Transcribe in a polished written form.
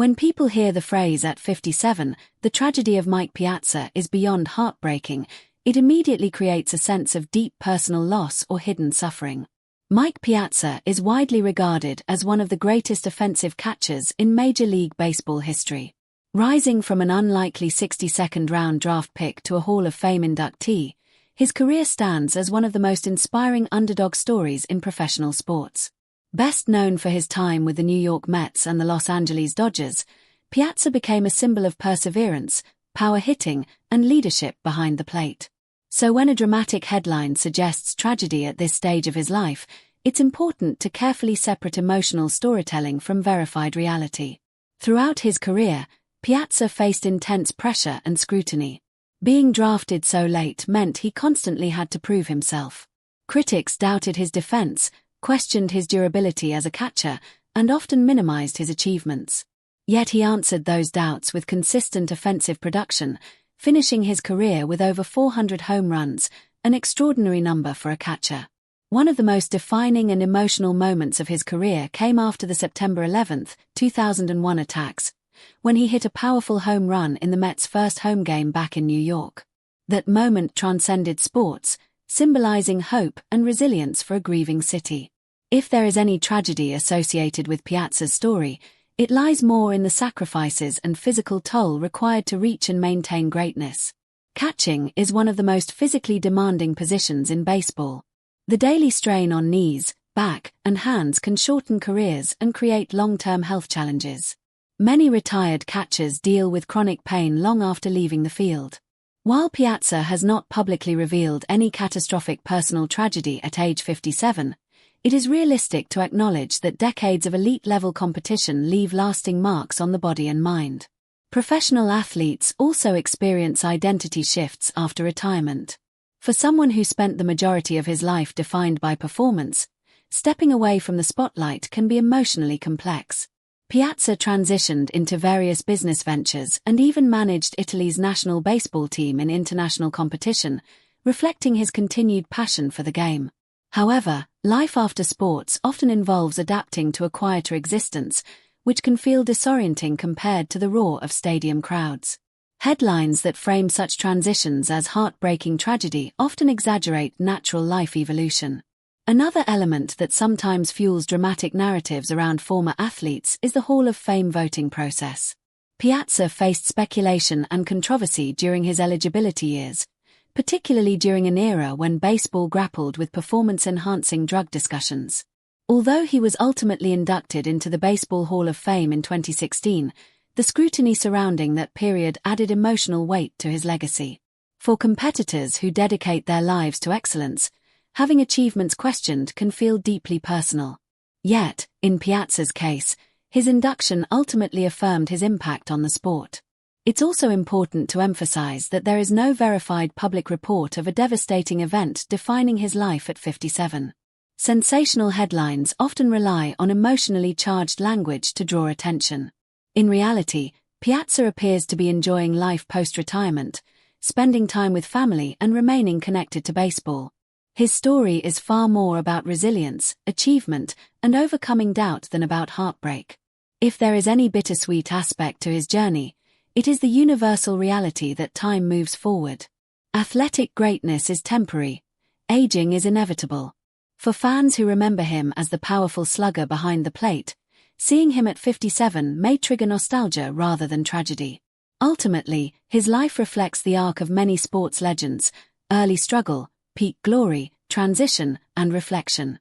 When people hear the phrase "at 57, the tragedy of Mike Piazza is beyond heartbreaking," it immediately creates a sense of deep personal loss or hidden suffering. Mike Piazza is widely regarded as one of the greatest offensive catchers in Major League Baseball history. Rising from an unlikely 62nd round draft pick to a Hall of Fame inductee, his career stands as one of the most inspiring underdog stories in professional sports. Best known for his time with the New York Mets and the Los Angeles Dodgers, Piazza became a symbol of perseverance, power hitting, and leadership behind the plate. So when a dramatic headline suggests tragedy at this stage of his life, it's important to carefully separate emotional storytelling from verified reality. Throughout his career, Piazza faced intense pressure and scrutiny. Being drafted so late meant he constantly had to prove himself. Critics doubted his defense, questioned his durability as a catcher, and often minimized his achievements. Yet he answered those doubts with consistent offensive production, finishing his career with over 400 home runs, an extraordinary number for a catcher. One of the most defining and emotional moments of his career came after the September 11, 2001 attacks, when he hit a powerful home run in the Mets' first home game back in New York. That moment transcended sports, symbolizing hope and resilience for a grieving city. If there is any tragedy associated with Piazza's story, it lies more in the sacrifices and physical toll required to reach and maintain greatness. Catching is one of the most physically demanding positions in baseball. The daily strain on knees, back, and hands can shorten careers and create long-term health challenges. Many retired catchers deal with chronic pain long after leaving the field. While Piazza has not publicly revealed any catastrophic personal tragedy at age 57, it is realistic to acknowledge that decades of elite-level competition leave lasting marks on the body and mind. Professional athletes also experience identity shifts after retirement. For someone who spent the majority of his life defined by performance, stepping away from the spotlight can be emotionally complex. Piazza transitioned into various business ventures and even managed Italy's national baseball team in international competition, reflecting his continued passion for the game. However, life after sports often involves adapting to a quieter existence, which can feel disorienting compared to the roar of stadium crowds. Headlines that frame such transitions as heartbreaking tragedy often exaggerate natural life evolution. Another element that sometimes fuels dramatic narratives around former athletes is the Hall of Fame voting process. Piazza faced speculation and controversy during his eligibility years, particularly during an era when baseball grappled with performance-enhancing drug discussions. Although he was ultimately inducted into the Baseball Hall of Fame in 2016, the scrutiny surrounding that period added emotional weight to his legacy. For competitors who dedicate their lives to excellence, having achievements questioned can feel deeply personal. Yet, in Piazza's case, his induction ultimately affirmed his impact on the sport. It's also important to emphasize that there is no verified public report of a devastating event defining his life at 57. Sensational headlines often rely on emotionally charged language to draw attention. In reality, Piazza appears to be enjoying life post-retirement, spending time with family and remaining connected to baseball. His story is far more about resilience, achievement, and overcoming doubt than about heartbreak. If there is any bittersweet aspect to his journey, it is the universal reality that time moves forward. Athletic greatness is temporary. Aging is inevitable. For fans who remember him as the powerful slugger behind the plate, seeing him at 57 may trigger nostalgia rather than tragedy. Ultimately, his life reflects the arc of many sports legends: early struggle, peak glory, transition, and reflection.